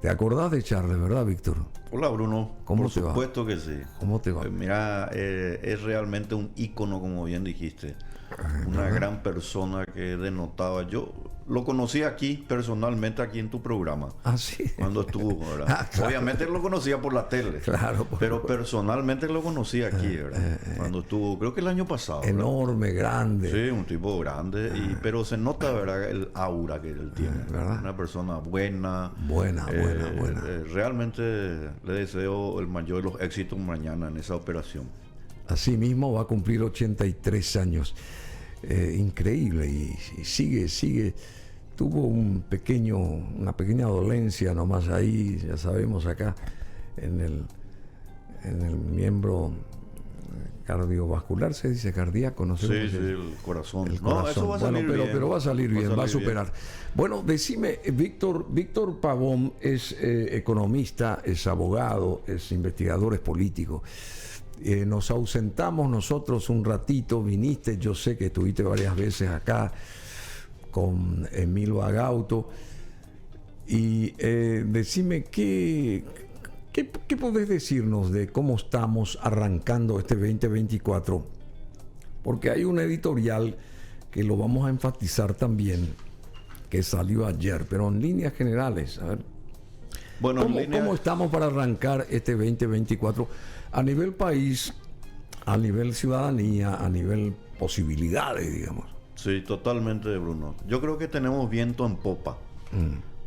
¿Te acordás de Charles, verdad, Víctor? Hola, Bruno. ¿Cómo te va? Por supuesto que sí. ¿Cómo te va? Mira, es realmente un ícono, como bien dijiste. Una ¿verdad? gran persona que denotaba. Yo lo conocí aquí, personalmente, aquí en tu programa. Ah, sí. Cuando estuvo, ¿verdad? Ah, claro. Obviamente lo conocía por la tele. Claro. Pero personalmente lo conocí aquí, ¿verdad? Cuando estuvo, creo que el año pasado. ¿verdad? Enorme, grande. Sí, un tipo grande, pero se nota, ¿verdad?, el aura que él tiene. ¿verdad? Una persona buena. Buena. Realmente le deseo el mayor de los éxitos mañana en esa operación. Asimismo va a cumplir 83 años. Increíble. Y sigue. Tuvo una pequeña dolencia nomás ahí, ya sabemos, acá en el miembro cardiovascular, se dice cardíaco, no sé cómo se Sí, dice. el corazón. El No, corazón. eso va a salir Bueno, bien. pero va a salir bien, va a salir superar. Bueno, decime, Víctor Pavón es economista, es abogado, es investigador, es político. Nos ausentamos nosotros un ratito, viniste, yo sé que estuviste varias veces acá con Emilio Agauto, y decime ¿qué podés decirnos de cómo estamos arrancando este 2024? Porque hay un editorial que lo vamos a enfatizar también, que salió ayer, pero en líneas generales, a ver, Bueno, ¿cómo estamos para arrancar este 2024 a nivel país, a nivel ciudadanía, a nivel posibilidades, digamos? Sí, totalmente, Bruno. Yo creo que tenemos viento en popa.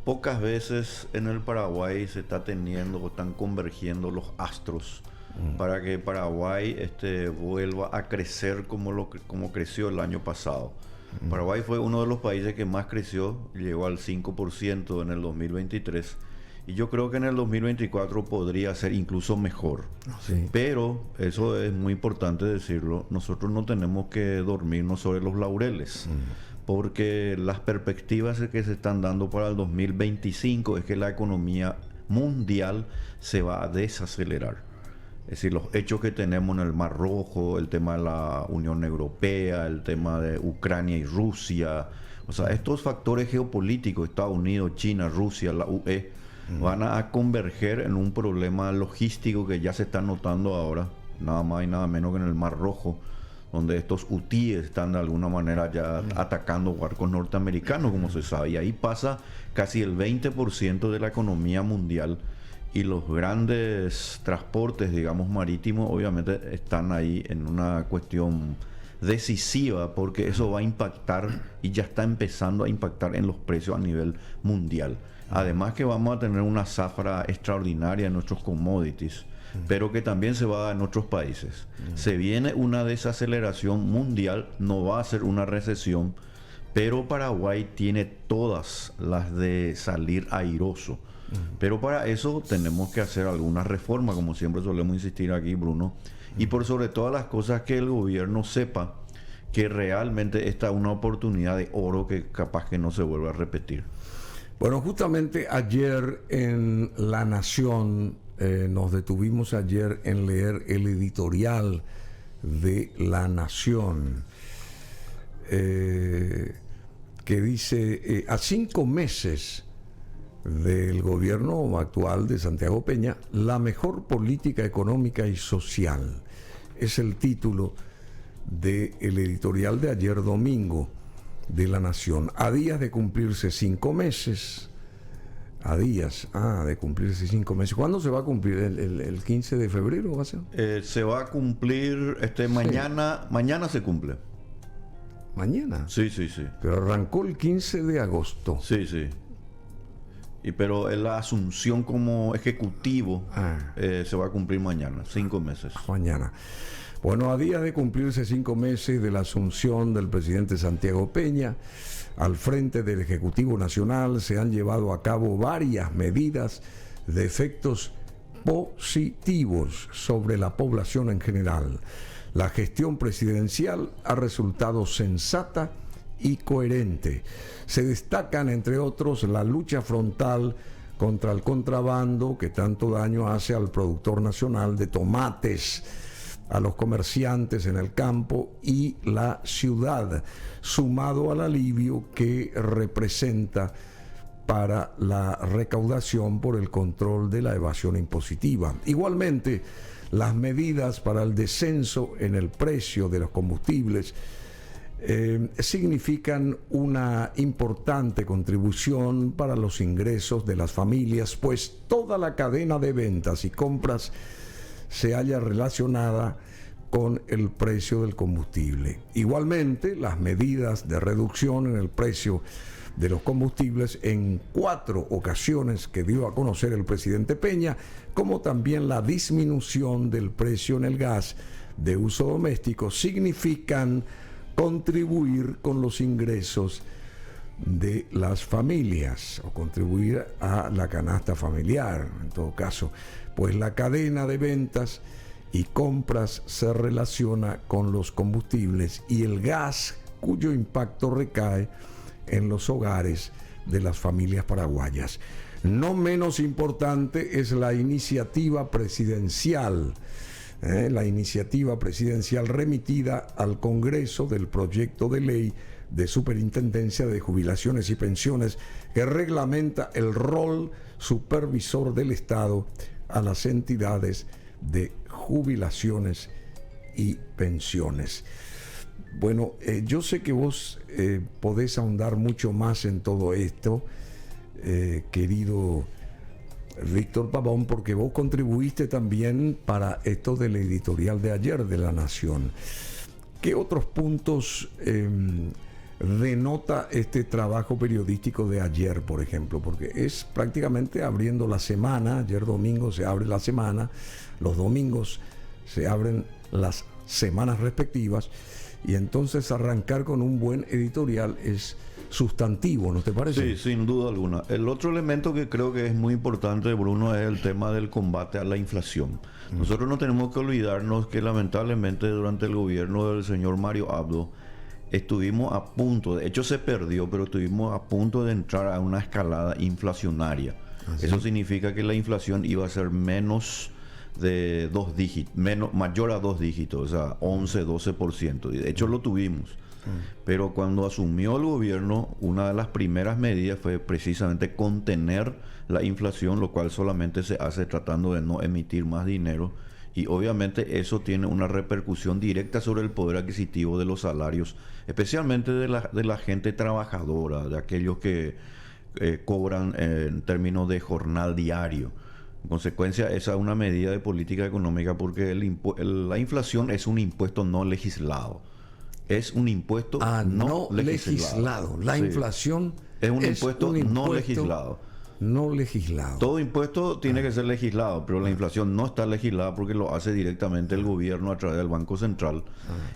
Pocas veces en el Paraguay se está teniendo o están convergiendo los astros para que Paraguay vuelva a crecer como creció el año pasado. Paraguay fue uno de los países que más creció, llegó al 5% en el 2023. Y yo creo que en el 2024 podría ser incluso mejor. Sí. Pero, eso es muy importante decirlo, nosotros no tenemos que dormirnos sobre los laureles. Porque las perspectivas que se están dando para el 2025 es que la economía mundial se va a desacelerar. Es decir, los hechos que tenemos en el Mar Rojo, el tema de la Unión Europea, el tema de Ucrania y Rusia, o sea, estos factores geopolíticos, Estados Unidos, China, Rusia, la UE, van a converger en un problema logístico que ya se está notando ahora, nada más y nada menos que en el Mar Rojo, donde estos hutíes están de alguna manera ya atacando barcos norteamericanos, como se sabe, y ahí pasa casi el 20% de la economía mundial, y los grandes transportes, digamos, marítimos, obviamente están ahí en una cuestión decisiva, porque eso va a impactar y ya está empezando a impactar en los precios a nivel mundial. Además que vamos a tener una zafra extraordinaria en nuestros commodities, pero que también se va a dar en otros países. Se viene una desaceleración mundial, no va a ser una recesión, pero Paraguay tiene todas las de salir airoso. Pero para eso tenemos que hacer algunas reformas, como siempre solemos insistir aquí, Bruno, y por sobre todas las cosas que el gobierno sepa que realmente esta es una oportunidad de oro que capaz que no se vuelva a repetir. Bueno, justamente ayer en La Nación, nos detuvimos ayer en leer el editorial de La Nación, que dice, a 5 meses del gobierno actual de Santiago Peña, la mejor política económica y social. Es el título del editorial de ayer domingo de La Nación. A días de cumplirse 5 meses. A días de cumplirse 5 meses. ¿Cuándo se va a cumplir? ¿El 15 de febrero va a ser? Se va a cumplir mañana. Mañana se cumple. ¿Mañana? Sí. Pero arrancó el 15 de agosto. Sí. Pero la asunción como ejecutivo se va a cumplir mañana, 5 meses. Mañana. Bueno, a días de cumplirse 5 meses de la asunción del presidente Santiago Peña al frente del Ejecutivo Nacional, se han llevado a cabo varias medidas de efectos positivos sobre la población en general. La gestión presidencial ha resultado sensata y coherente. Se destacan, entre otros, la lucha frontal contra el contrabando que tanto daño hace al productor nacional de tomates, a los comerciantes en el campo y la ciudad, sumado al alivio que representa para la recaudación por el control de la evasión impositiva. Igualmente, las medidas para el descenso en el precio de los combustibles significan una importante contribución para los ingresos de las familias, pues toda la cadena de ventas y compras se halla relacionada con el precio del combustible. Igualmente, las medidas de reducción en el precio de los combustibles en 4 ocasiones que dio a conocer el presidente Peña, como también la disminución del precio en el gas de uso doméstico, significan contribuir con los ingresos de las familias o contribuir a la canasta familiar, en todo caso, pues la cadena de ventas y compras se relaciona con los combustibles y el gas, cuyo impacto recae en los hogares de las familias paraguayas. No menos importante es la iniciativa presidencial remitida al Congreso del proyecto de ley de Superintendencia de Jubilaciones y Pensiones que reglamenta el rol supervisor del Estado a las entidades de jubilaciones y pensiones. Bueno, yo sé que vos podés ahondar mucho más en todo esto, querido Víctor Pavón, porque vos contribuiste también para esto del editorial de ayer de La Nación. ¿Qué otros puntos denota este trabajo periodístico de ayer, por ejemplo? Porque es prácticamente abriendo la semana. Ayer domingo se abre la semana, los domingos se abren las semanas respectivas, y entonces arrancar con un buen editorial es sustantivo, ¿no te parece? Sí, sin duda alguna. El otro elemento que creo que es muy importante, Bruno, es el tema del combate a la inflación. Nosotros no tenemos que olvidarnos que lamentablemente durante el gobierno del señor Mario Abdo estuvimos a punto, de hecho se perdió, pero estuvimos a punto de entrar a una escalada inflacionaria. Eso significa que la inflación iba a ser menos de 2 dígitos, mayor a 2 dígitos, o sea, 11, 12%. Y de hecho lo tuvimos. Pero cuando asumió el gobierno, una de las primeras medidas fue precisamente contener la inflación, lo cual solamente se hace tratando de no emitir más dinero. Y obviamente eso tiene una repercusión directa sobre el poder adquisitivo de los salarios, especialmente de la gente trabajadora, de aquellos que cobran en términos de jornal diario. En consecuencia, esa es una medida de política económica porque la inflación es un impuesto no legislado. Es un impuesto no legislado. La inflación es un impuesto no legislado. No legislado. Todo impuesto tiene que ser legislado, pero la inflación no está legislada porque lo hace directamente el gobierno a través del Banco Central.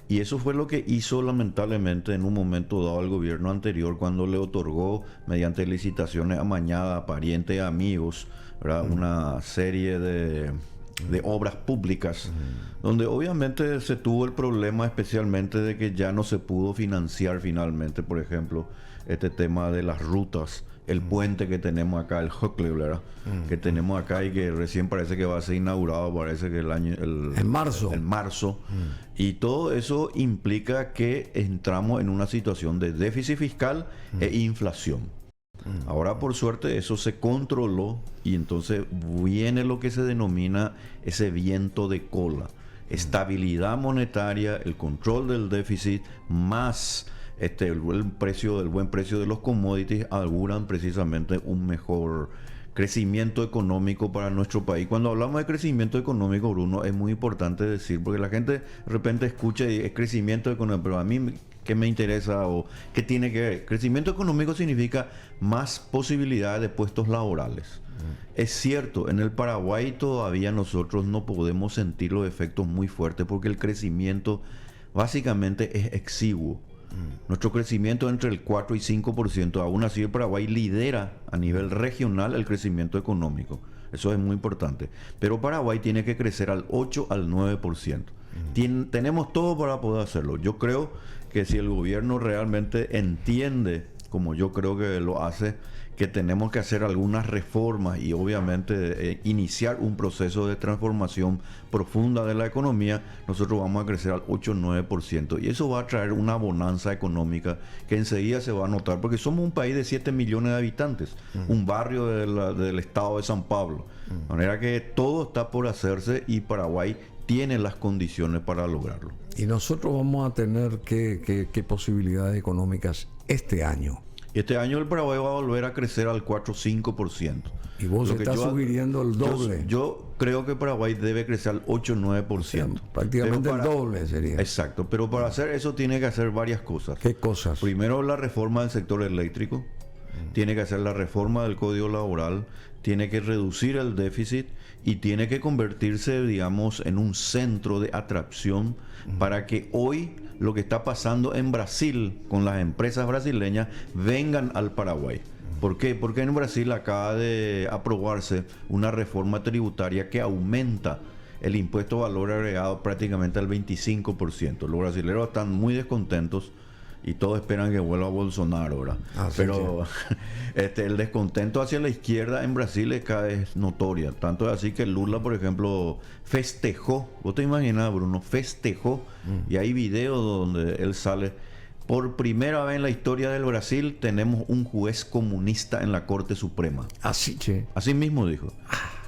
Y eso fue lo que hizo lamentablemente en un momento dado el gobierno anterior cuando le otorgó mediante licitaciones amañadas a parientes y amigos, ¿verdad? Una serie de obras públicas, donde obviamente se tuvo el problema especialmente de que ya no se pudo financiar finalmente, por ejemplo, este tema de las rutas, el puente que tenemos acá, el Huckle, ¿verdad? Que tenemos acá y que recién parece que va a ser inaugurado, parece que en marzo. Y todo eso implica que entramos en una situación de déficit fiscal e inflación. Ahora, por suerte, eso se controló y entonces viene lo que se denomina ese viento de cola. Estabilidad monetaria, el control del déficit, más el buen precio de los commodities auguran precisamente un mejor crecimiento económico para nuestro país. Cuando hablamos de crecimiento económico, Bruno, es muy importante decir, porque la gente de repente escucha y es crecimiento económico, pero a mí ¿qué me interesa o qué tiene que ver? Crecimiento económico significa más posibilidades de puestos laborales. Es cierto, en el Paraguay todavía nosotros no podemos sentir los efectos muy fuertes porque el crecimiento básicamente es exiguo. Nuestro crecimiento entre el 4 y 5%, aún así el Paraguay lidera a nivel regional el crecimiento económico. Eso es muy importante. Pero Paraguay tiene que crecer al 8 al 9%. Tenemos todo para poder hacerlo. Yo creo que si el gobierno realmente entiende, como yo creo que lo hace, que tenemos que hacer algunas reformas y obviamente iniciar un proceso de transformación profunda de la economía, nosotros vamos a crecer al 8-9%. Y eso va a traer una bonanza económica que enseguida se va a notar, porque somos un país de 7 millones de habitantes, un barrio del estado de San Pablo. De manera que todo está por hacerse y Paraguay tiene las condiciones para lograrlo. Y nosotros vamos a tener qué posibilidades económicas este año. Este año el Paraguay va a volver a crecer al 4-5%. Y vos estás sugiriendo el doble. Yo creo que Paraguay debe crecer al 8-9%. O sea, prácticamente el doble sería. Exacto, pero para hacer eso tiene que hacer varias cosas. ¿Qué cosas? Primero, la reforma del sector eléctrico. Tiene que hacer la reforma del Código Laboral. Tiene que reducir el déficit y tiene que convertirse, digamos, en un centro de atracción para que hoy lo que está pasando en Brasil con las empresas brasileñas vengan al Paraguay. ¿Por qué? Porque en Brasil acaba de aprobarse una reforma tributaria que aumenta el impuesto valor agregado prácticamente al 25%. Los brasileños están muy descontentos y todos esperan que vuelva Bolsonaro, ¿verdad? Pero el descontento hacia la izquierda en Brasil es cada vez notoria. Tanto es así que Lula, por ejemplo, festejó. ¿Vos te imaginas, Bruno? Festejó. Y hay videos donde él sale. Por primera vez en la historia del Brasil tenemos un juez comunista en la Corte Suprema. Así, che. Así mismo dijo.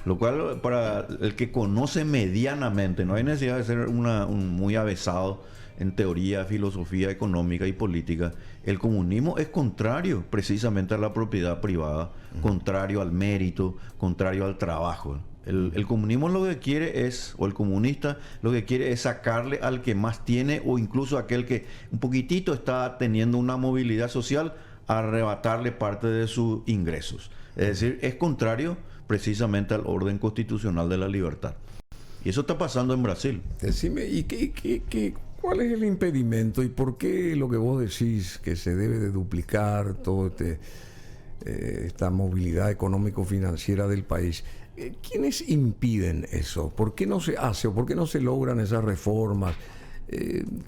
Lo cual, para el que conoce medianamente, no hay necesidad de ser un muy avesado en teoría, filosofía económica y política, el comunismo es contrario precisamente a la propiedad privada, contrario al mérito, contrario al trabajo. El comunismo lo que quiere es, o el comunista lo que quiere es sacarle al que más tiene, o incluso aquel que un poquitito está teniendo una movilidad social, arrebatarle parte de sus ingresos. Es decir, es contrario precisamente al orden constitucional de la libertad. Y eso está pasando en Brasil. Decime, ¿y cuál es el impedimento y por qué lo que vos decís que se debe de duplicar todo esta movilidad económico-financiera del país? ¿Quiénes impiden eso? ¿Por qué no se hace o por qué no se logran esas reformas?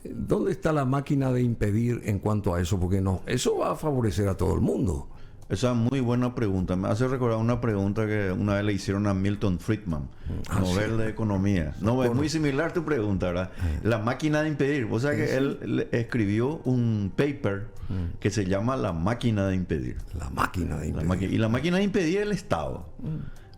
¿Dónde está la máquina de impedir en cuanto a eso? Porque no, eso va a favorecer a todo el mundo. Esa es muy buena pregunta. Me hace recordar una pregunta que una vez le hicieron a Milton Friedman, Nobel de Economía. No, es muy similar tu pregunta, ¿verdad? La máquina de impedir. O sea que él escribió un paper que se llama La máquina de impedir. La máquina de impedir. Y la máquina de impedir es el Estado.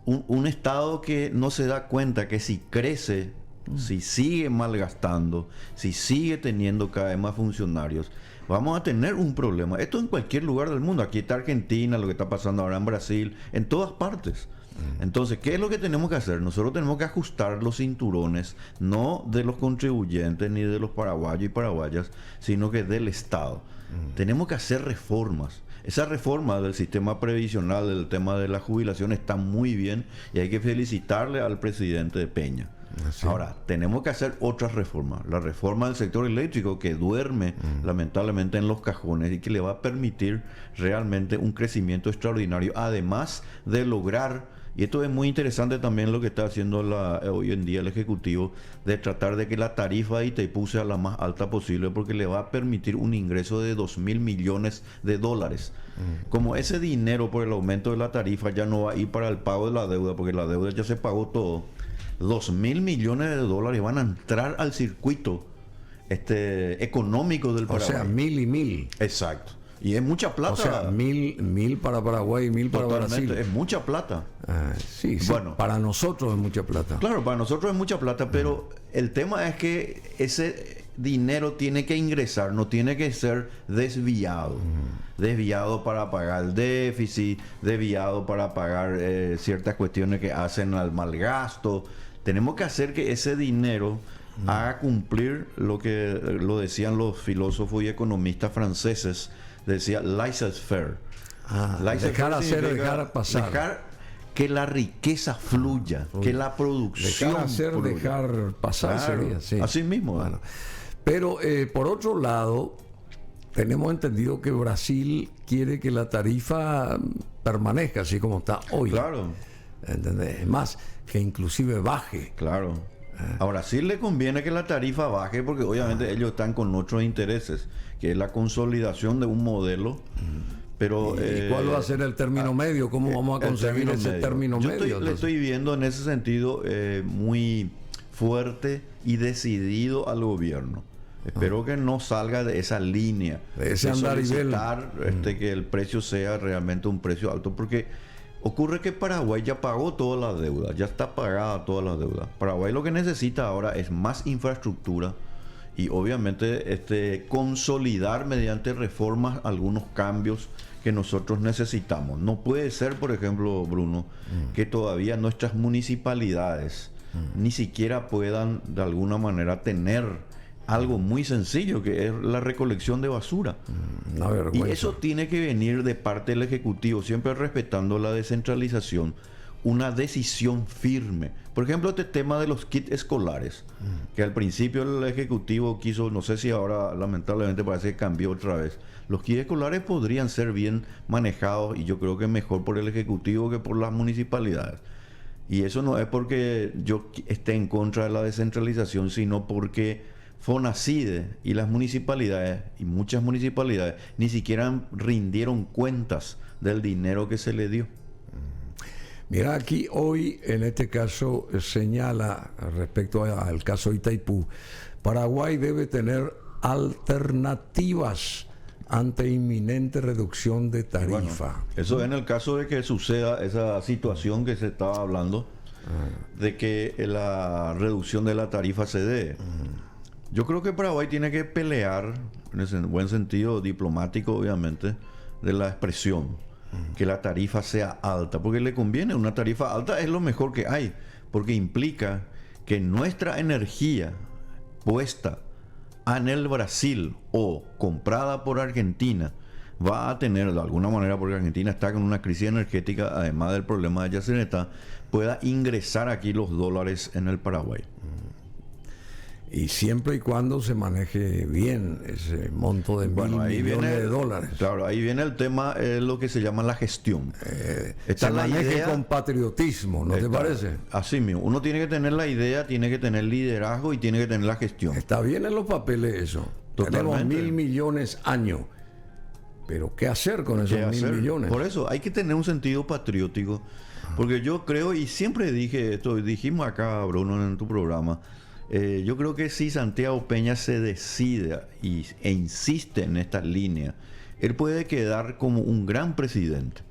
Un Estado que no se da cuenta que si crece, si sigue malgastando, si sigue teniendo cada vez más funcionarios, vamos a tener un problema. Esto en cualquier lugar del mundo. Aquí está Argentina, lo que está pasando ahora en Brasil, en todas partes. Entonces, ¿qué es lo que tenemos que hacer? Nosotros tenemos que ajustar los cinturones, no de los contribuyentes ni de los paraguayos y paraguayas, sino que del Estado. Tenemos que hacer reformas. Esa reforma del sistema previsional, del tema de la jubilación, está muy bien y hay que felicitarle al presidente Peña. Sí. Ahora, tenemos que hacer otras reformas. La reforma del sector eléctrico que duerme lamentablemente en los cajones y que le va a permitir realmente un crecimiento extraordinario, además de lograr, y esto es muy interesante también lo que está haciendo hoy en día el Ejecutivo, de tratar de que la tarifa de Itaipú sea la más alta posible, porque le va a permitir un ingreso de 2.000 millones de dólares. Como ese dinero por el aumento de la tarifa ya no va a ir para el pago de la deuda, porque la deuda ya se pagó todo, 2.000 millones de dólares van a entrar al circuito económico del Paraguay. O sea, 1.000 y 1.000. Exacto. Y es mucha plata. O sea, 1.000 para Paraguay y 1.000 para Brasil. Es mucha plata. Sí, bueno, para nosotros es mucha plata. Claro, para nosotros es mucha plata, pero el tema es que ese dinero tiene que ingresar, no tiene que ser desviado. Desviado para pagar el déficit, desviado para pagar ciertas cuestiones que hacen al mal gasto. Tenemos que hacer que ese dinero haga cumplir lo que lo decían los filósofos y economistas franceses. Decía laissez-faire. Dejar hacer, dejar pasar. Dejar que la riqueza fluya, que la producción dejar hacer, fluya. Dejar pasar, claro, sería, sí. Así mismo. Bueno, pero por otro lado, tenemos entendido que Brasil quiere que la tarifa permanezca así como está hoy. Claro. ¿Entendés? Es más, que inclusive baje. Claro. A Brasil le conviene que la tarifa baje porque obviamente ellos están con otros intereses, que es la consolidación de un modelo, Pero, ¿Y cuál va a ser el término medio? ¿Cómo vamos a conseguir ese término medio? Le estoy viendo en ese sentido muy fuerte y decidido al gobierno. Espero que no salga de esa línea de ese andar y solicitar que el precio sea realmente un precio alto, porque ocurre que Paraguay ya pagó toda la deuda, ya está pagada toda la deuda. Paraguay lo que necesita ahora es más infraestructura y obviamente consolidar mediante reformas algunos cambios que nosotros necesitamos. No puede ser, por ejemplo, Bruno, que todavía nuestras municipalidades ni siquiera puedan de alguna manera tener algo muy sencillo, que es la recolección de basura. Una vergüenza. Y eso tiene que venir de parte del Ejecutivo, siempre respetando la descentralización, una decisión firme. Por ejemplo, este tema de los kits escolares, que al principio el Ejecutivo quiso, no sé si ahora lamentablemente parece que cambió otra vez. Los kits escolares podrían ser bien manejados y yo creo que mejor por el Ejecutivo que por las municipalidades. Y eso no es porque yo esté en contra de la descentralización, sino porque FONACIDE y las municipalidades, y muchas municipalidades, ni siquiera rindieron cuentas del dinero que se le dio. Mira, aquí hoy, en este caso, señala respecto al caso Itaipú, Paraguay debe tener alternativas ante inminente reducción de tarifa. Bueno, eso en el caso de que suceda esa situación que se estaba hablando, de que la reducción de la tarifa se dé. Yo creo que Paraguay tiene que pelear, en ese buen sentido diplomático, obviamente, de la expresión, que la tarifa sea alta, porque le conviene. Una tarifa alta es lo mejor que hay, porque implica que nuestra energía puesta en el Brasil o comprada por Argentina va a tener, de alguna manera, porque Argentina está con una crisis energética, además del problema de Yacyretá, pueda ingresar aquí los dólares en el Paraguay. Y siempre y cuando se maneje bien ese monto de millones de dólares. Claro, ahí viene el tema, lo que se llama la gestión. Se maneje con patriotismo, ¿no te parece? Así mismo. Uno tiene que tener la idea, tiene que tener liderazgo y tiene que tener la gestión. Está bien en los papeles eso. Totalmente. Tenemos 1.000 millones año. Pero ¿qué hacer con esos 1.000 millones? Por eso hay que tener un sentido patriótico. Porque yo creo, y siempre dije esto, dijimos acá, Bruno, en tu programa, yo creo que si Santiago Peña se decide e insiste en esta línea, él puede quedar como un gran presidente.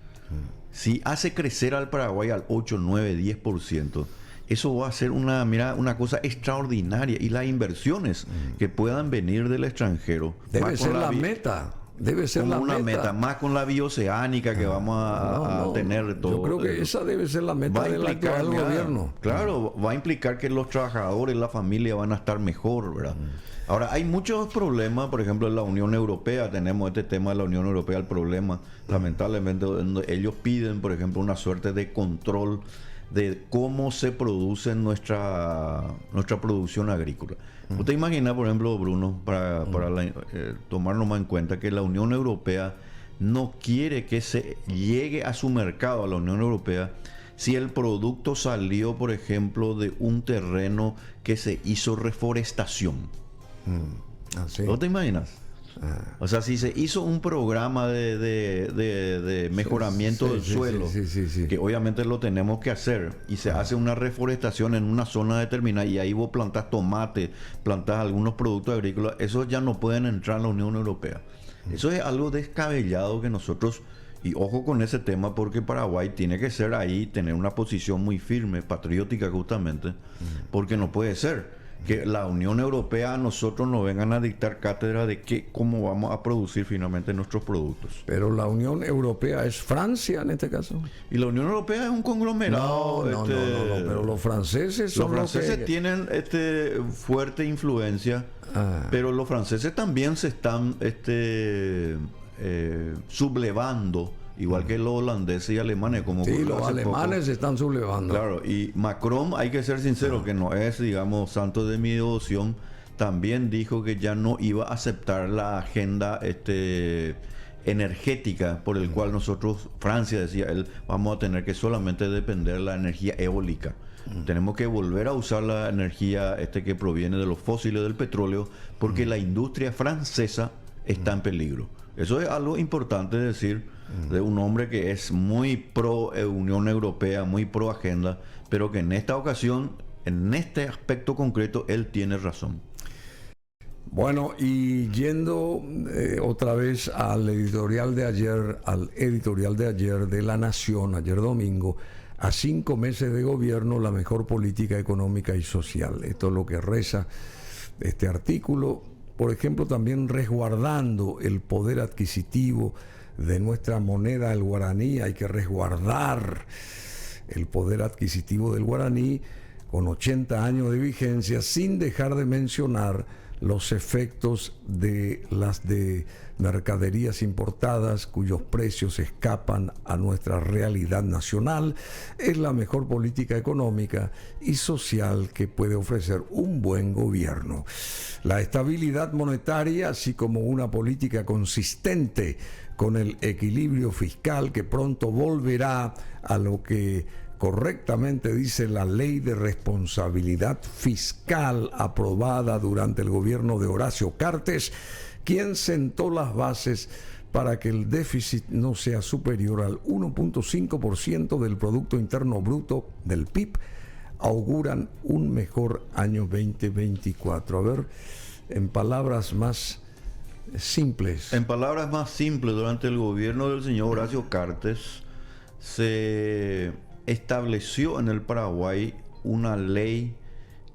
Si hace crecer al Paraguay al 8, 9, 10%, eso va a ser una cosa extraordinaria. Y las inversiones que puedan venir del extranjero. Debe ser la meta. Debe ser como la una meta, más con la bioceánica que vamos a tener todo. Yo creo que esa debe ser la meta del actual gobierno. Claro, va a implicar que los trabajadores, la familia van a estar mejor, ¿verdad? Ahora, hay muchos problemas, por ejemplo, en la Unión Europea, tenemos este tema de la Unión Europea, el problema, lamentablemente, ellos piden, por ejemplo, una suerte de control de cómo se produce nuestra producción agrícola. ¿Usted imagina, por ejemplo, Bruno, para tomarnos más en cuenta que la Unión Europea no quiere que se llegue a su mercado, a la Unión Europea, si el producto salió, por ejemplo, de un terreno que se hizo reforestación? ¿No te imaginas? O sea, si se hizo un programa de mejoramiento del suelo, que obviamente lo tenemos que hacer, y se hace una reforestación en una zona determinada, y ahí vos plantás tomate, plantás algunos productos agrícolas, esos ya no pueden entrar en la Unión Europea. Eso es algo descabellado que nosotros, y ojo con ese tema, porque Paraguay tiene que ser ahí, tener una posición muy firme, patriótica justamente, porque no puede ser que la Unión Europea a nosotros nos vengan a dictar cátedra de cómo vamos a producir finalmente nuestros productos. Pero la Unión Europea es Francia en este caso. Y la Unión Europea es un conglomerado. No, pero los franceses son los franceses tienen fuerte influencia, pero los franceses también se están sublevando, igual que los holandeses y alemanes. Como sí, los alemanes se están sublevando. Claro, y Macron, hay que ser sincero, que no es, digamos, santo de mi devoción, también dijo que ya no iba a aceptar la agenda energética por el cual nosotros, Francia, decía él, vamos a tener que solamente depender de la energía eólica. Tenemos que volver a usar la energía que proviene de los fósiles del petróleo, porque la industria francesa está en peligro. Eso es algo importante decir, de un hombre que es muy pro Unión Europea, muy pro agenda, pero que en esta ocasión, en este aspecto concreto, él tiene razón. Bueno, y yendo otra vez al editorial de ayer de La Nación, ayer domingo, a 5 meses de gobierno, la mejor política económica y social. Esto es lo que reza este artículo. Por ejemplo, también resguardando el poder adquisitivo de nuestra moneda, el guaraní. Hay que resguardar el poder adquisitivo del guaraní con 80 años de vigencia, sin dejar de mencionar los efectos de las de mercaderías importadas cuyos precios escapan a nuestra realidad nacional. Es la mejor política económica y social que puede ofrecer un buen gobierno. La estabilidad monetaria, así como una política consistente con el equilibrio fiscal que pronto volverá a lo que correctamente dice la Ley de Responsabilidad Fiscal aprobada durante el gobierno de Horacio Cartes, quien sentó las bases para que el déficit no sea superior al 1.5% del Producto Interno Bruto del PIB, auguran un mejor año 2024. A ver, en palabras más simples. En palabras más simples, durante el gobierno del señor Horacio Cartes se estableció en el Paraguay una ley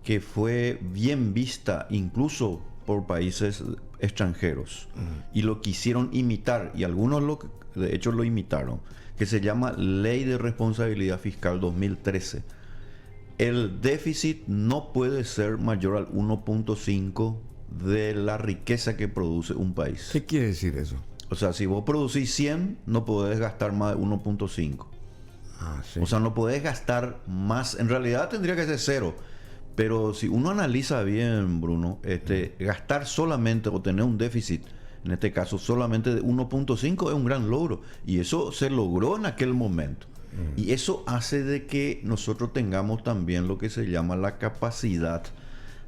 que fue bien vista incluso por países extranjeros y lo quisieron imitar, y algunos de hecho lo imitaron, que se llama Ley de Responsabilidad Fiscal 2013. El déficit no puede ser mayor al 1.5 de la riqueza que produce un país. ¿Qué quiere decir eso? O sea, si vos producís 100, no podés gastar más de 1.5. Sí. O sea, no podés gastar más. En realidad tendría que ser 0. Pero si uno analiza bien, Bruno, gastar solamente o tener un déficit, en este caso solamente de 1.5, es un gran logro. Y eso se logró en aquel momento. Y eso hace de que nosotros tengamos también lo que se llama la capacidad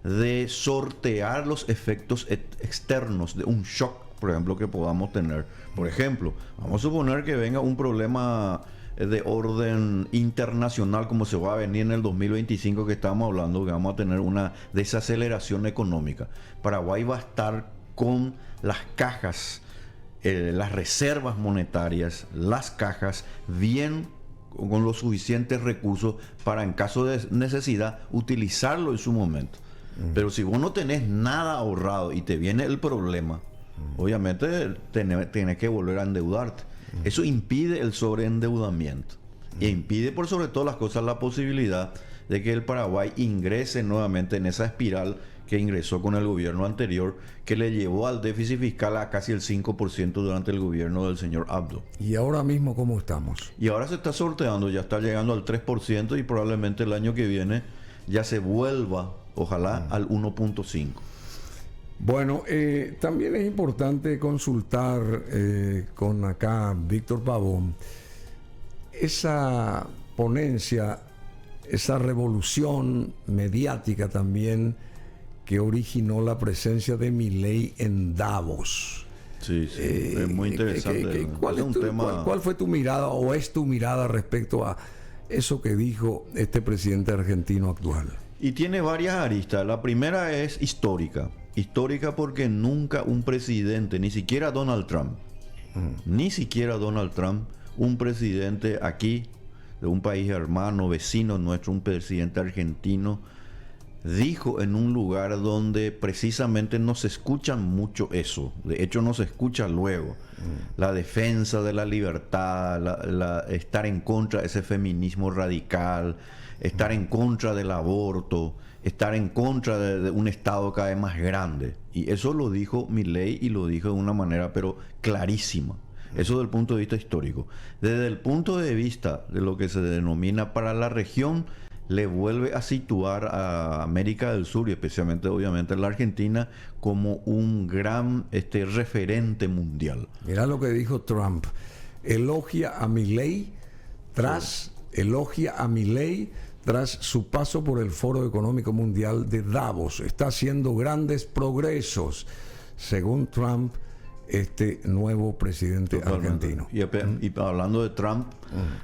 de sortear los efectos externos de un shock, por ejemplo, que podamos tener. Por ejemplo, vamos a suponer que venga un problema de orden internacional, como se va a venir en el 2025 que estamos hablando, que vamos a tener una desaceleración económica. Paraguay va a estar con las cajas, las reservas monetarias, las cajas bien, con los suficientes recursos para, en caso de necesidad, utilizarlo en su momento. Pero si vos no tenés nada ahorrado y te viene el problema, obviamente tenés que volver a endeudarte. Eso impide el sobreendeudamiento e impide, por sobre todas las cosas, la posibilidad de que el Paraguay ingrese nuevamente en esa espiral que ingresó con el gobierno anterior, que le llevó al déficit fiscal a casi el 5% durante el gobierno del señor Abdo. ¿Y ahora mismo cómo estamos? Y ahora se está sorteando, ya está llegando al 3% y probablemente el año que viene ya se vuelva, ojalá, al 1.5%. Bueno, también es importante consultar con acá Víctor Pavón esa ponencia, esa revolución mediática también que originó la presencia de Milei en Davos. Sí, es muy interesante. ¿Cuál fue tu mirada o es tu mirada respecto a eso que dijo este presidente argentino actual? Y tiene varias aristas. La primera es histórica. Histórica porque nunca un presidente, ni siquiera Donald Trump, un presidente aquí, de un país hermano, vecino nuestro, un presidente argentino, dijo en un lugar donde precisamente no se escucha mucho eso. De hecho, no se escucha luego. La defensa de la libertad, estar en contra de ese feminismo radical, estar en contra del aborto, estar en contra de un Estado cada vez más grande. Y eso lo dijo Milei y lo dijo de una manera pero clarísima. Eso desde el punto de vista histórico. Desde el punto de vista de lo que se denomina para la región, le vuelve a situar a América del Sur y especialmente obviamente a la Argentina como un gran referente mundial. Mirá lo que dijo Trump. Elogia a Milei tras su paso por el Foro Económico Mundial de Davos. Está haciendo grandes progresos. Según Trump, este nuevo presidente argentino. Y hablando de Trump,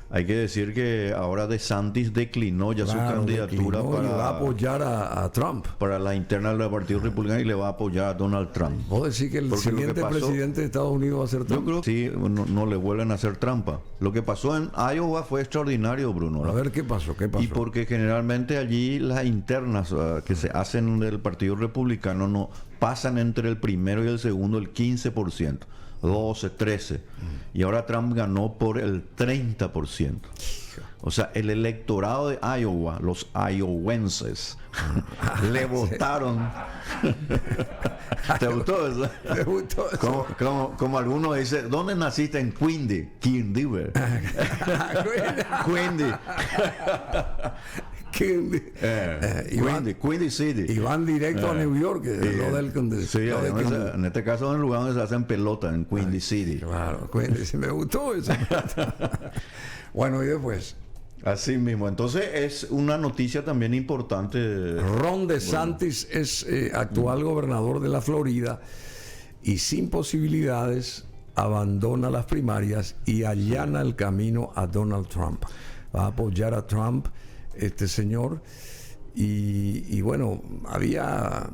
hay que decir que ahora DeSantis declinó ya su candidatura y va a apoyar a Trump para la interna del Partido Republicano y le va a apoyar a Donald Trump. ¿Vos decís que el siguiente presidente de Estados Unidos va a ser Trump? Yo creo que sí, no le vuelven a hacer trampa. Lo que pasó en Iowa fue extraordinario, Bruno, ¿verdad? A ver, ¿qué pasó? Y porque generalmente allí las internas que se hacen del Partido Republicano no pasan entre el primero y el segundo el 15%, 12, 13. Y ahora Trump ganó por el 30%. O sea, el electorado de Iowa, los iowenses, le votaron. ¿Te gustó eso? ¿Te gustó eso? Como algunos dicen, ¿dónde naciste? En Quindy. Quindy. Quindy City. Y van directo a New York. En este caso en el lugar donde se hacen pelota, en Quindy City. Claro, Quindy, me gustó eso. Bueno, y después. Así mismo, entonces es una noticia también importante. Ron DeSantis es actual gobernador de la Florida y sin posibilidades abandona las primarias y allana el camino a Donald Trump. Va a apoyar a Trump este señor y bueno, había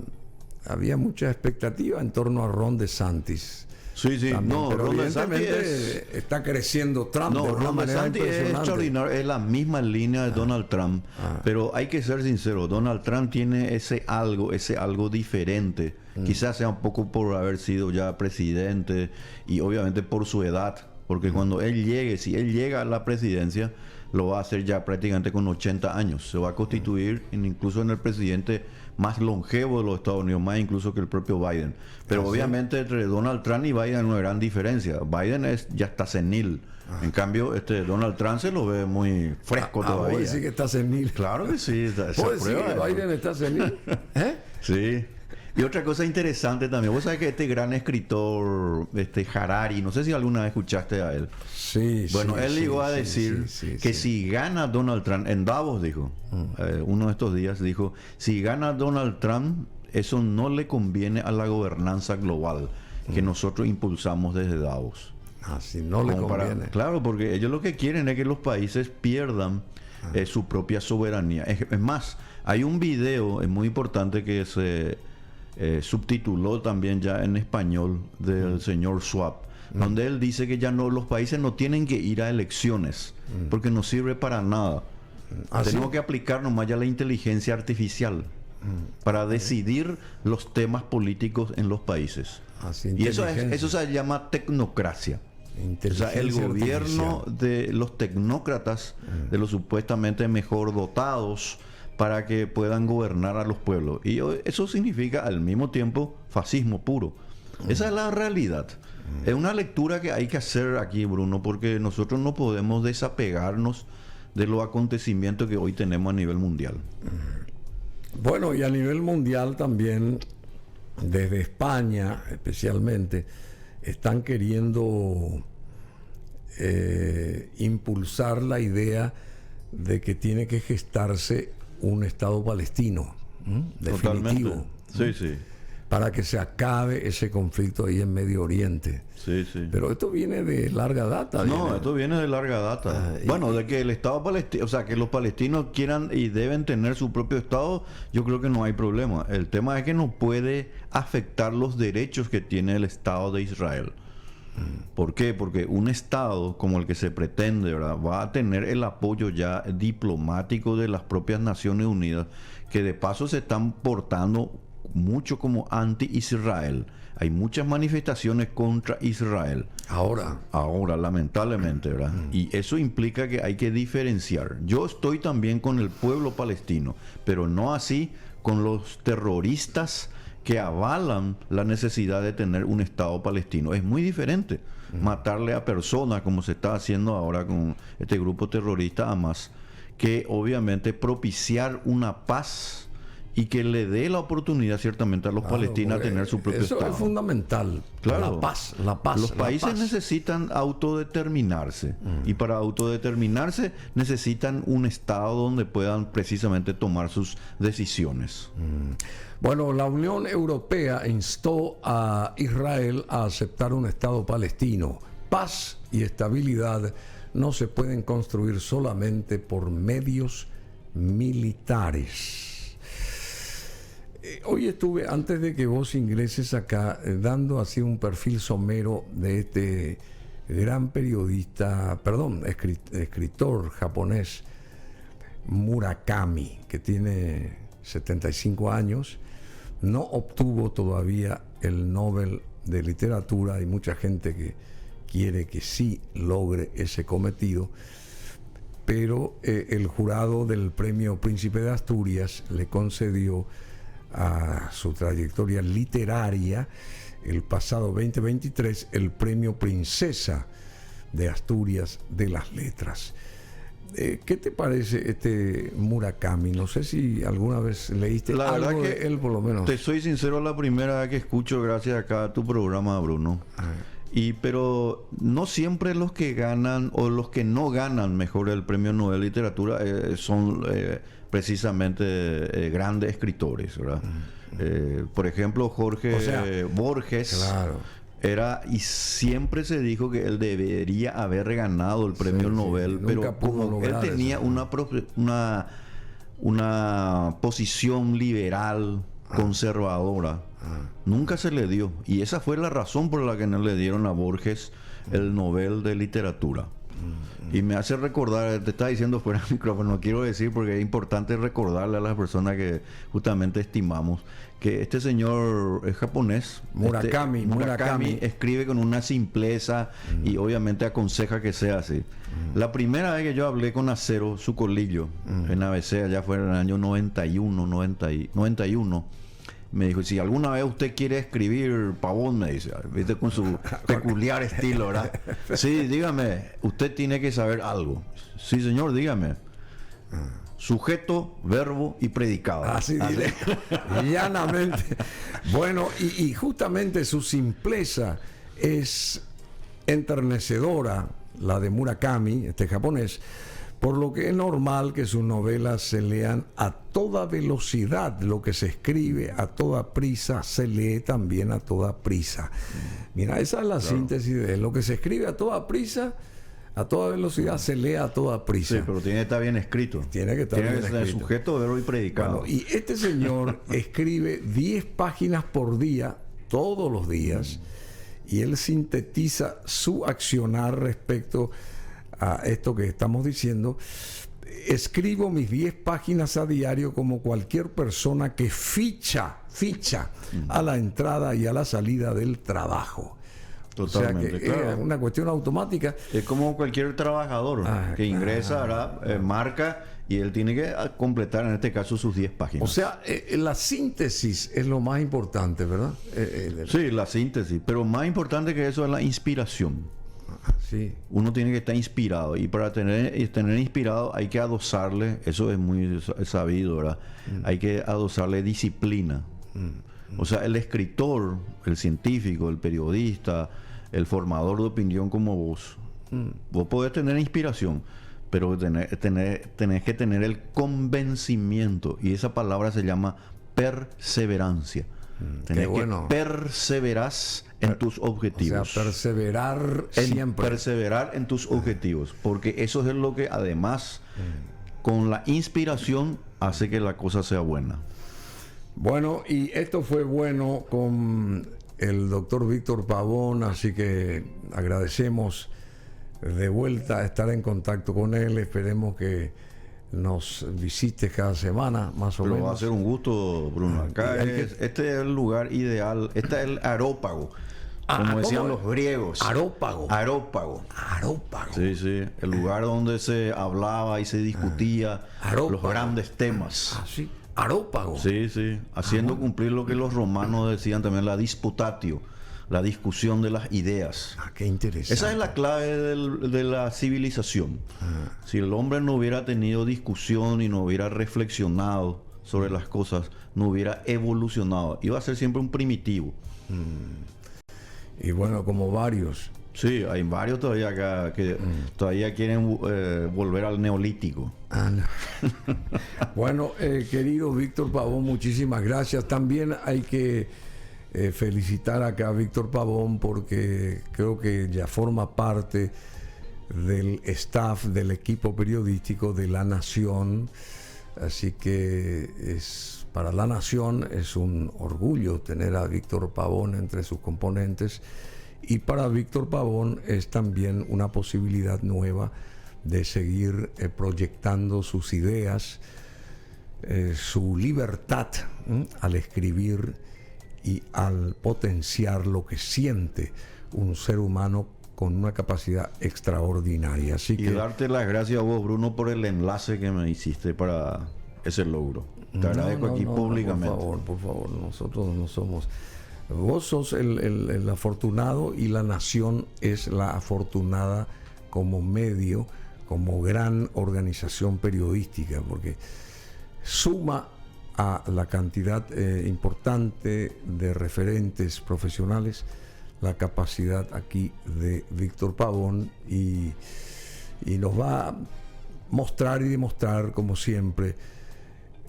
mucha expectativa en torno a Ron DeSantis. Sí, también, pero evidentemente está creciendo Trump de una manera impresionante. Es extraordinario, es la misma línea de Donald Trump, pero hay que ser sincero, Donald Trump tiene ese algo diferente, quizás sea un poco por haber sido ya presidente y obviamente por su edad, porque cuando él llegue, si él llega a la presidencia, lo va a hacer ya prácticamente con 80 años, se va a constituir incluso en el presidente más longevo de los Estados Unidos, más incluso que el propio Biden. Pero obviamente entre Donald Trump y Biden hay una gran diferencia. Biden ya está senil. En cambio, Donald Trump se lo ve muy fresco todavía. ¿Puedo decir que está senil? Claro que sí. ¿Puedo decir que Biden está senil? Sí. Y otra cosa interesante también, vos sabés que este gran escritor, Harari, no sé si alguna vez escuchaste a él. Sí, bueno, él llegó a decir que si gana Donald Trump, en Davos dijo, uno de estos días dijo, si gana Donald Trump, eso no le conviene a la gobernanza global que nosotros impulsamos desde Davos. Si no le conviene. Claro, porque ellos lo que quieren es que los países pierdan su propia soberanía. Es más, hay un video muy importante que se subtituló también ya en español del señor Schwab, donde él dice que ya los países no tienen que ir a elecciones porque no sirve para nada. Tenemos que aplicar nomás ya la inteligencia artificial para decidir los temas políticos en los países. Y eso se llama tecnocracia. O sea, el gobierno de los tecnócratas, de los supuestamente mejor dotados, para que puedan gobernar a los pueblos. Y eso significa al mismo tiempo fascismo puro. Esa es la realidad. Es una lectura que hay que hacer aquí, Bruno, porque nosotros no podemos desapegarnos de los acontecimientos que hoy tenemos a nivel mundial. Bueno, y a nivel mundial también, desde España especialmente, están queriendo impulsar la idea de que tiene que gestarse un Estado palestino definitivo. Sí. Para que se acabe ese conflicto ahí en Medio Oriente. Sí. Pero esto viene de larga data. Esto viene de larga data. Bueno, de que el Estado palestino, o sea, que los palestinos quieran y deben tener su propio Estado, yo creo que no hay problema. El tema es que no puede afectar los derechos que tiene el Estado de Israel. ¿Por qué? Porque un Estado como el que se pretende, ¿verdad?, va a tener el apoyo ya diplomático de las propias Naciones Unidas, que de paso se están portando mucho como anti-Israel. Hay muchas manifestaciones contra Israel. Ahora, lamentablemente, ¿verdad? Y eso implica que hay que diferenciar. Yo estoy también con el pueblo palestino, pero no así con los terroristas que avalan la necesidad de tener un Estado palestino. Es muy diferente matarle a personas, como se está haciendo ahora con este grupo terrorista Hamas, que obviamente propiciar una paz y que le dé la oportunidad ciertamente a los palestinos a tener su propio Estado. Eso es fundamental. Claro. La paz. Los países necesitan autodeterminarse y para autodeterminarse necesitan un Estado donde puedan precisamente tomar sus decisiones. Bueno, la Unión Europea instó a Israel a aceptar un Estado palestino. Paz y estabilidad no se pueden construir solamente por medios militares. Hoy estuve, antes de que vos ingreses acá, dando así un perfil somero de este gran periodista, escritor japonés, Murakami, que tiene 75 años, no obtuvo todavía el Nobel de Literatura. Hay mucha gente que quiere que sí logre ese cometido, pero el jurado del Premio Príncipe de Asturias le concedió a su trayectoria literaria el pasado 2023 el Premio Princesa de Asturias de las Letras. ¿Qué te parece este Murakami? No sé si alguna vez leíste algo de él, por lo menos. Te soy sincero, la primera vez que escucho gracias acá a tu programa, Bruno. Pero no siempre los que ganan o los que no ganan mejor el Premio Nobel de Literatura son precisamente grandes escritores, ¿verdad? Por ejemplo, Jorge Borges, claro, era, y siempre se dijo que él debería haber ganado el Premio Nobel, pero como él tenía una posición liberal, conservadora, nunca se le dio. Y esa fue la razón por la que no le dieron a Borges el Nobel de Literatura. Y me hace recordar, te estaba diciendo fuera del micrófono, no quiero decir porque es importante recordarle a las personas que justamente estimamos, que este señor es japonés, Murakami escribe con una simpleza y obviamente aconseja que sea así. La primera vez que yo hablé con Acero, su colillo, en ABC, allá fue en el año 91, me dijo, si alguna vez usted quiere escribir Pavón, me dice, viste, con su peculiar estilo, ¿verdad? Sí, dígame, usted tiene que saber algo. Sí, señor, dígame. Sujeto, verbo y predicado. Así diré, llanamente. Bueno, y justamente su simpleza es enternecedora, la de Murakami, este japonés, por lo que es normal que sus novelas se lean a toda velocidad. Lo que se escribe a toda prisa se lee también a toda prisa. Mira, esa es la síntesis de lo que se escribe a toda prisa, a toda velocidad, se lee a toda prisa. Sí, pero tiene que estar bien escrito. Tiene que estar bien escrito. Sujeto, verbo y predicado. Bueno, y este señor escribe 10 páginas por día, todos los días, y él sintetiza su accionar respecto a esto que estamos diciendo. Escribo mis 10 páginas a diario como cualquier persona que ficha a la entrada y a la salida del trabajo. Totalmente, o sea que es una cuestión automática. Es como cualquier trabajador que ingresa, marca, y él tiene que completar en este caso sus 10 páginas. O sea, la síntesis es lo más importante, ¿verdad? Sí, la síntesis, pero más importante que eso es la inspiración. Sí. Uno tiene que estar inspirado, y para tener inspirado hay que adosarle, eso es muy sabido, ¿verdad? Hay que adosarle disciplina. O sea, el escritor, el científico, el periodista, el formador de opinión como vos podés tener inspiración, pero tenés que tener el convencimiento, y esa palabra se llama perseverancia. Tenés que perseverar en tus objetivos. O sea, perseverar siempre. Perseverar en tus objetivos, porque eso es lo que además con la inspiración hace que la cosa sea buena. Bueno, y esto fue bueno con el doctor Víctor Pavón, así que agradecemos de vuelta estar en contacto con él. Esperemos que nos visites cada semana, más o menos. Va a ser un gusto, Bruno. Acá este es el lugar ideal. Este es el arópago, como decían los griegos. Arópago. Sí, el lugar donde se hablaba y se discutía los grandes temas. Sí. Arópago. Sí, haciendo cumplir lo que los romanos decían también, la disputatio, la discusión de las ideas. Qué interesante. Esa es la clave de la civilización. Si el hombre no hubiera tenido discusión y no hubiera reflexionado sobre las cosas, no hubiera evolucionado. Iba a ser siempre un primitivo. Y bueno, como varios. Sí, hay varios todavía acá que todavía quieren volver al neolítico. No. Bueno, querido Víctor Pavón, muchísimas gracias. También hay que felicitar acá a Víctor Pavón porque creo que ya forma parte del staff, del equipo periodístico de La Nación. Así que para La Nación es un orgullo tener a Víctor Pavón entre sus componentes. Y para Víctor Pavón es también una posibilidad nueva de seguir proyectando sus ideas, su libertad al escribir y al potenciar lo que siente un ser humano con una capacidad extraordinaria. Así y que darte las gracias a vos, Bruno, por el enlace que me hiciste para ese logro. Te agradezco aquí públicamente. Por favor, nosotros no somos... Vos sos el afortunado y La Nación es la afortunada como medio, como gran organización periodística, porque suma a la cantidad importante de referentes profesionales la capacidad aquí de Víctor Pavón y nos va a mostrar y demostrar, como siempre,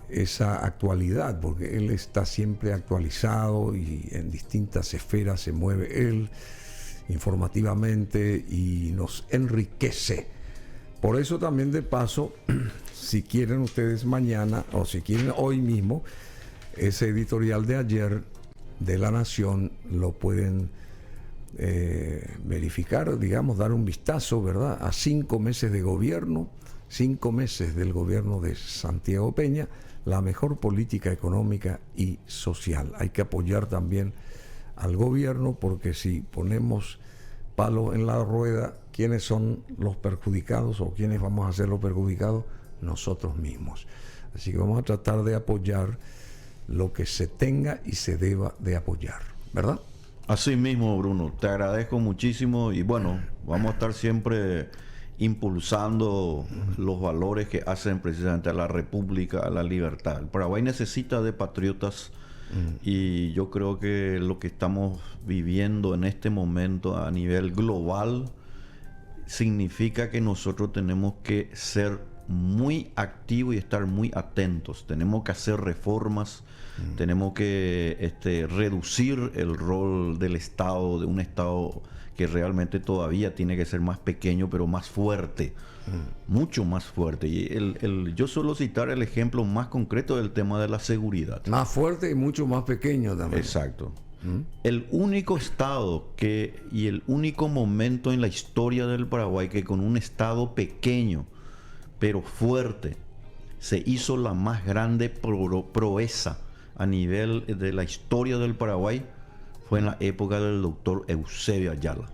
esa actualidad, porque él está siempre actualizado y en distintas esferas se mueve él informativamente y nos enriquece. Por eso también, de paso, si quieren ustedes mañana o si quieren hoy mismo, ese editorial de ayer de La Nación lo pueden verificar, digamos, dar un vistazo, ¿verdad?, a 5 meses de gobierno, 5 meses del gobierno de Santiago Peña, la mejor política económica y social. Hay que apoyar también al gobierno, porque si ponemos palo en la rueda, ¿quiénes son los perjudicados o quiénes vamos a ser los perjudicados? Nosotros mismos. Así que vamos a tratar de apoyar lo que se tenga y se deba de apoyar, ¿verdad? Así mismo, Bruno, te agradezco muchísimo y bueno, vamos a estar siempre impulsando los valores que hacen precisamente a la República, a la libertad. El Paraguay necesita de patriotas y yo creo que lo que estamos viviendo en este momento a nivel global significa que nosotros tenemos que ser muy activos y estar muy atentos. Tenemos que hacer reformas, tenemos que reducir el rol del Estado, de un Estado que realmente todavía tiene que ser más pequeño, pero más fuerte, mucho más fuerte. Y yo suelo citar el ejemplo más concreto del tema de la seguridad. Más fuerte y mucho más pequeño también. Exacto. El único Estado y el único momento en la historia del Paraguay que con un Estado pequeño, pero fuerte, se hizo la más grande proeza a nivel de la historia del Paraguay, fue en la época del doctor Eusebio Ayala.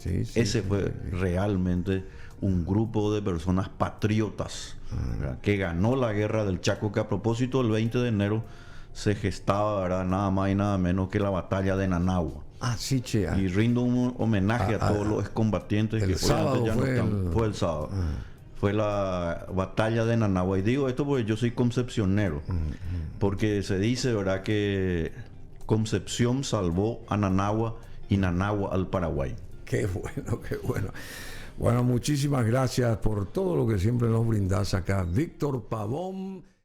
Ese fue realmente un grupo de personas patriotas que ganó la guerra del Chaco, que a propósito el 20 de enero se gestaba, ¿verdad?, nada más y nada menos que la batalla de Nanagua. Y rindo un homenaje a todos los excombatientes que sábado ya fue no están. Fue el sábado. Fue la batalla de Nanagua. Y digo esto porque yo soy concepcionero. Porque se dice, ¿verdad?, que Concepción salvó a Nanagua y Nanagua al Paraguay. Qué bueno, qué bueno. Bueno, muchísimas gracias por todo lo que siempre nos brindás acá. Víctor Pavón.